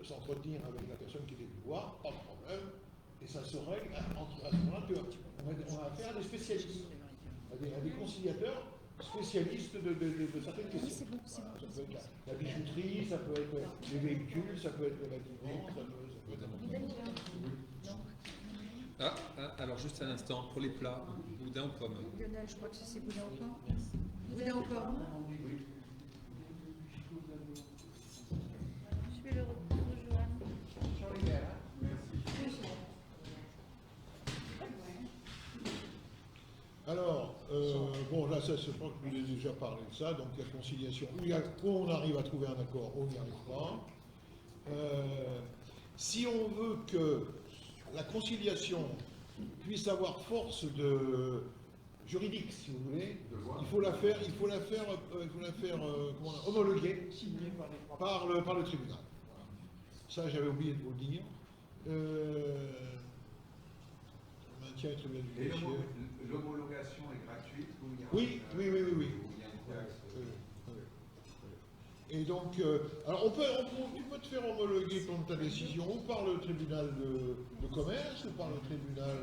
s'entretenir avec la personne qui était venue voir, pas de problème, et ça se règle à ce moment-là. On a affaire à des spécialistes, à des conciliateurs spécialistes de certaines questions. Ça peut être la bijouterie, ça peut être les véhicules, ça peut être le bâtiment, ça peut être... Alors juste un instant, pour les plats, boudin aux pommes. Lionel, je crois que c'est boudin aux pommes. Boudin aux pommes. Je vais le reprendre au Johan. Alors, bon, là, ça, je crois que je vous ai déjà parlé de ça, donc la conciliation, où on arrive à trouver un accord, on n'y arrive pas. Si on veut que la conciliation puisse avoir force juridique, si vous voulez, il faut la faire comment homologuer par le tribunal. Ça, j'avais oublié de vous le dire. Maintien et tribunal du Et dossier. l'homologation est gratuite ou il y a Oui. ou il y a une taxe? Et donc, alors tu peux te faire homologuer pour ta décision ou par le tribunal de commerce ou par le tribunal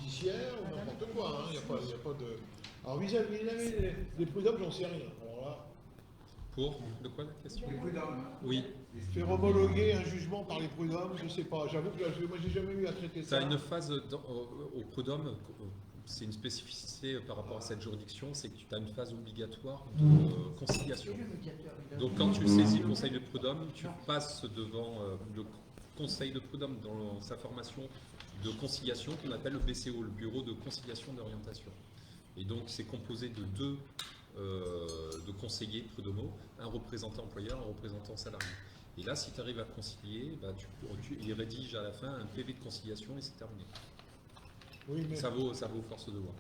judiciaire ou n'importe quoi. Il n'y a pas de. Alors vis-à-vis des prud'hommes, j'en sais rien. Alors là, Pour de quoi la question? Les prud'hommes. Oui, faire homologuer un jugement par les prud'hommes, je ne sais pas. J'avoue que moi, j'ai jamais eu à traiter tu ça. as une phase au prud'homme, c'est une spécificité par rapport à cette juridiction, c'est que tu as une phase obligatoire de conciliation. Donc quand tu saisis le conseil de prud'homme, tu passes devant le conseil de prud'homme dans sa formation de conciliation qu'on appelle le BCO, le Bureau de conciliation d'orientation. Et donc c'est composé de deux de conseillers prud'homaux, un représentant employeur, un représentant salarié. Et là, si tu arrives à concilier, bah, il rédige à la fin un PV de conciliation et c'est terminé. Oui, mais... Ça vaut force de loi.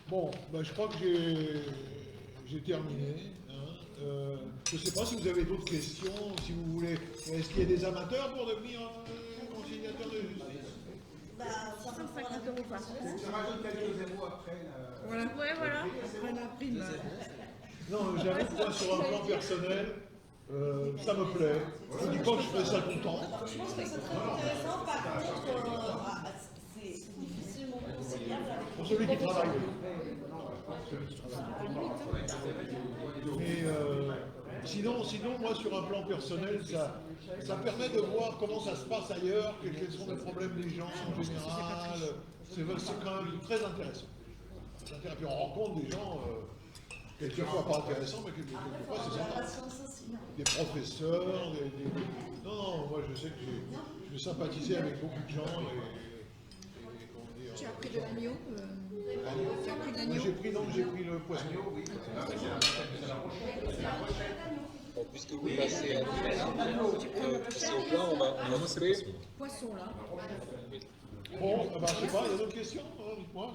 Bon, je crois que j'ai terminé. Je ne sais pas si vous avez d'autres questions, si vous voulez. Est-ce qu'il y a des amateurs pour devenir conciliateur de justice? Bah, ça va 150 € par an. Tu rajoutes quelques zéros après. Voilà. Ouais, voilà. Après la prime. Non, j'avoue que moi, sur un plan personnel, ça me plaît. Je ne dis pas que je ferais ça tout le temps. Je pense que c'est très intéressant. Par contre, c'est difficilement conciliable avec Pour celui qui travaille. Mais sinon, moi, sur un plan personnel, ça permet de voir comment ça se passe ailleurs, quels sont les problèmes des gens en général. C'est quand même très intéressant. Et puis on rencontre des gens, quelquefois pas intéressants, mais quelquefois c'est la sympa. science aussi. Des professeurs, Non, moi je sais que je sympathisais avec beaucoup de gens Tu as pris de l'agneau Tu as pris de Moi, l'agneau j'ai pris le poisson. Bon, puisque vous passez à passer au plat, on va Moi, c'est couper. possible. Poisson là. Bon, je sais pas, il y a d'autres questions? Dites-moi.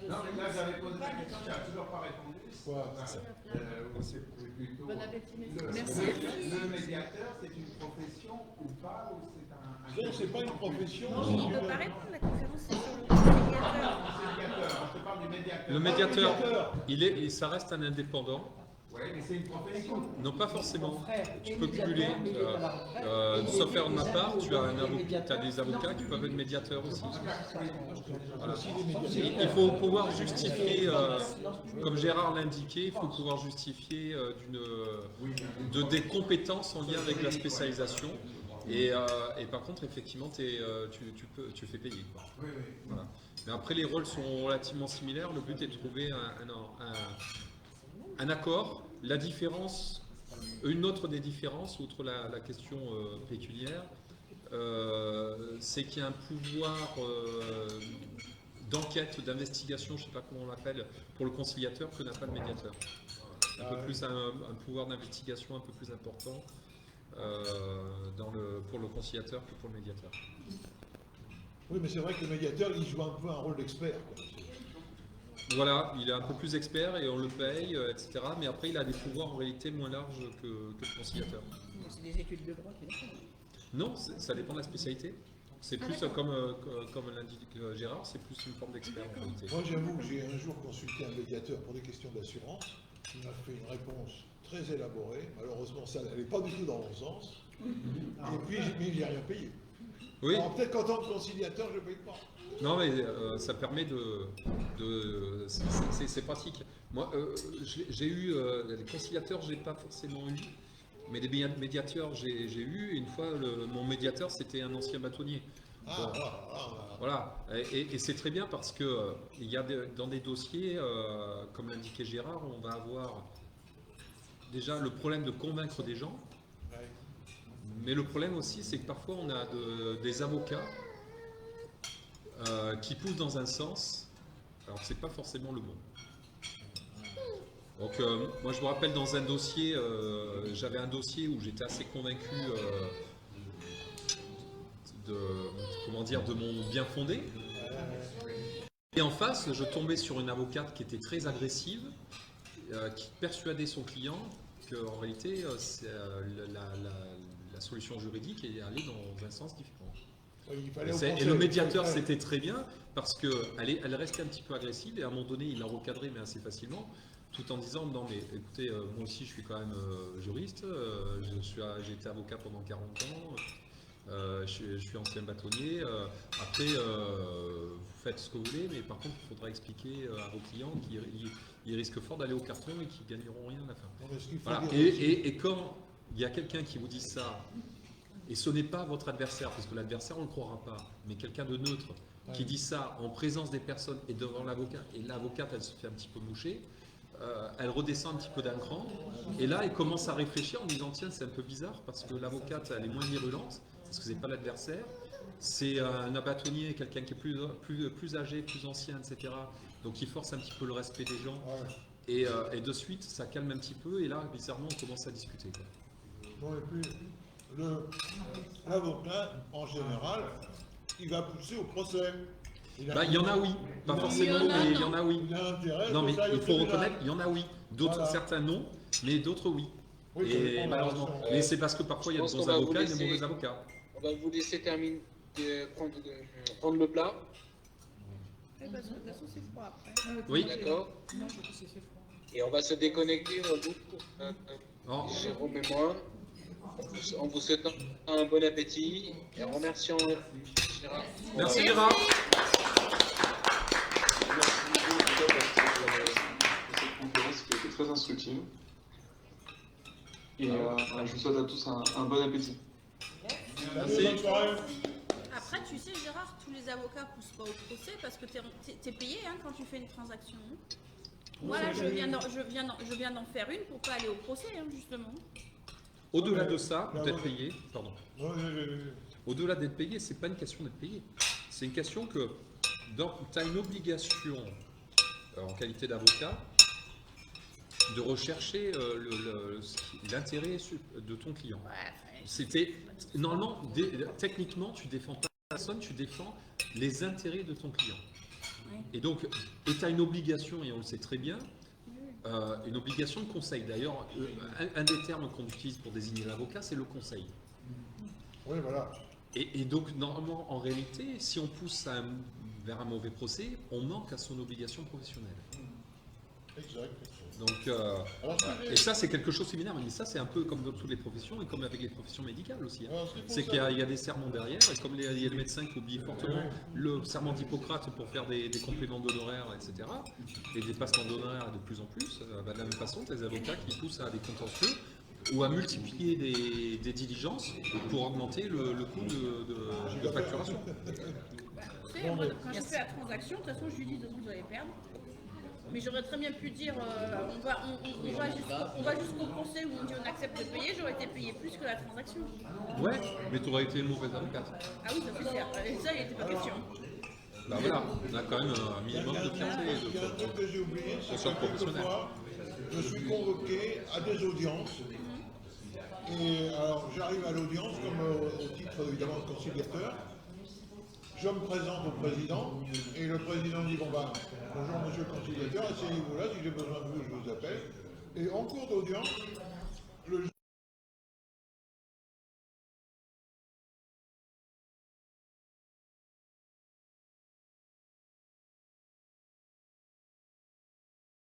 Non, mais là, j'avais posé la question, tu n'as toujours pas répondu. Quoi? C'est plutôt. Bon appétit, messieurs. Merci. Le médiateur, c'est une profession ou pas, ou c'est un. Non, c'est pas une profession. Il ne c'est peut pas une- répondre, la conférence c'est sur le médiateur. Médiateur, je te parle du médiateur. Le médiateur, ça reste un indépendant. Oui, mais c'est une profession. Non, pas forcément. Mon frère Tu est peux médiateur, cumuler. mais il est à la retraite. Sauf faire de ma part, tu as, médiateur. des avocats qui peuvent être médiateurs aussi. Voilà. Aussi des médiateurs. Il faut pouvoir justifier, comme Gérard l'indiquait, il faut pouvoir justifier des compétences en lien avec la spécialisation. Et par contre, effectivement, tu fais payer, quoi. Oui, oui. Voilà. Mais après, les rôles sont relativement similaires. Le but est de trouver un accord. La différence, une autre des différences, outre la question pécuniaire, c'est qu'il y a un pouvoir d'enquête, d'investigation, je ne sais pas comment on l'appelle, pour le conciliateur que n'a pas le médiateur. Un peu plus un pouvoir d'investigation un peu plus important pour le conciliateur que pour le médiateur. Oui, mais c'est vrai que le médiateur, il joue un peu un rôle d'expert, quoi. Voilà, il est un peu plus expert et on le paye, etc. Mais après, il a des pouvoirs en réalité moins larges que le conciliateur. C'est des études de droit qui le font. Non, ça dépend de la spécialité. C'est plus comme l'indique Gérard, c'est plus une forme d'expert en réalité. Moi, j'avoue que j'ai un jour consulté un médiateur pour des questions d'assurance. Il m'a fait une réponse très élaborée. Malheureusement, ça n'allait pas du tout dans mon sens. Et puis, j'ai rien payé. Oui, Alors, peut-être qu'en tant que conciliateur, je ne paye pas. non, mais ça permet c'est pratique. Moi, j'ai eu les conciliateurs, j'ai pas forcément eu, mais des médiateurs, j'ai eu. Et une fois, mon médiateur, c'était un ancien bâtonnier. Ah, Bon. voilà. Voilà, et c'est très bien parce que il y a dans des dossiers, comme l'indiquait Gérard, on va avoir déjà le problème de convaincre des gens, Ouais. mais le problème aussi, c'est que parfois on a des avocats qui poussent dans un sens, alors que c'est pas forcément le bon. Donc moi je me rappelle dans un dossier, j'avais un dossier où j'étais assez convaincu de mon bien fondé. Et en face, je tombais sur une avocate qui était très agressive, qui persuadait son client qu'en réalité, la solution juridique est allée dans un sens différent. Oui, il fallait au Et conseil. le médiateur, c'était très bien parce qu'elle restait un petit peu agressive et à un moment donné, il l'a recadré, mais assez facilement, tout en disant non, mais écoutez, moi aussi, je suis quand même juriste, j'ai été avocat pendant 40 ans. Je suis ancien bâtonnier. Après, vous faites ce que vous voulez, mais par contre, il faudra expliquer à vos clients qu'ils risquent fort d'aller au carton et qu'ils gagneront rien à la fin. Non, mais ce qu'il faut Voilà. dire aussi- Et quand il y a quelqu'un qui vous dit ça, et ce n'est pas votre adversaire, parce que l'adversaire, on ne le croira pas, mais quelqu'un de neutre qui dit ça en présence des personnes et devant l'avocat, et l'avocate, elle se fait un petit peu moucher, elle redescend un petit peu d'un cran, et là, elle commence à réfléchir en disant tiens, c'est un peu bizarre, parce que l'avocate, elle est moins virulente, parce que c'est pas l'adversaire, c'est un bâtonnier, quelqu'un qui est plus âgé, plus ancien, etc. Donc il force un petit peu le respect des gens, Ouais. et de suite, ça calme un petit peu, et là, bizarrement, on commence à discuter, quoi. Bon, et puis, l'avocat, en général, il va pousser au procès. Il y en a oui, pas forcément, mais il y en a oui. Il a intérêt. Non, mais ça aille au il faut tribunal. reconnaître, il y en a oui. D'autres, Voilà. certains non, mais d'autres oui. Oui, ça Et dépend de la malheureusement, raison. mais c'est parce que parfois il y a de Je bons pense qu'on va vous avocats et de laisser- mauvais avocats. On va vous laisser terminer, prendre le plat, Parce que de toute façon, c'est froid après. Oui. d'accord? Non, je sais, c'est froid. Et on va se déconnecter, Oh, Jérôme et moi, en vous souhaitant un bon appétit et en remerciant Gérard. merci Gérard. Merci beaucoup en tout cas, pour cette conférence qui a été très instructive. Et je vous souhaite à tous un bon appétit. Merci. Bonne soirée. Après, tu sais, Gérard, tous les avocats poussent pas au procès parce que t'es payé hein, quand tu fais une transaction. Voilà, je viens d'en faire une pour pas aller au procès, hein, justement. Au-delà de ça, d'être payé, pardon. Ouais. Au-delà d'être payé, c'est pas une question d'être payé. C'est une question que tu as une obligation en qualité d'avocat de rechercher l'intérêt de ton client. Normalement, techniquement, tu défends pas personne, tu défends les intérêts de ton client. Et donc, tu as une obligation, et on le sait très bien, une obligation de conseil. D'ailleurs, un des termes qu'on utilise pour désigner l'avocat, c'est le conseil. Oui, voilà. Et donc, normalement, en réalité, si on pousse vers un mauvais procès, on manque à son obligation professionnelle. Exact. Donc, Alors, et ça, c'est quelque chose de similaire, mais ça, c'est un peu comme dans toutes les professions et comme avec les professions médicales aussi. Hein. Alors, ce qu'il faut C'est qu'il y, savoir- a des serments derrière, et comme il y a des médecins qui oublient fortement le serment d'Hippocrate pour faire des compléments d'honoraires, etc., et des passements d'honoraires de plus en plus, de la même façon, tu as des avocats qui poussent à des contentieux ou à multiplier des diligences pour augmenter le coût de facturation. Tu sais, moi, quand je fais la transaction, de toute façon, je lui dis de toute façon, vous allez perdre. Mais j'aurais très bien pu dire, on va jusqu'au procès où on dit on accepte de payer, j'aurais été payé plus que la transaction. Ouais, mais tu aurais été une mauvaise avocate. Ah oui, ça c'est certes. Et ça, il n'était pas question. Bah voilà, on a quand même un minimum de fierté. Il y a un truc que j'ai oublié, c'est Conscience que professionnelle. quelquefois, je suis convoqué à des audiences. Et alors, j'arrive à l'audience comme au titre évidemment de conciliateur. Je me présente au président et le président dit bon bah bonjour monsieur le conciliateur, asseyez-vous là, si j'ai besoin de vous, je vous appelle. Et en cours d'audience, le juge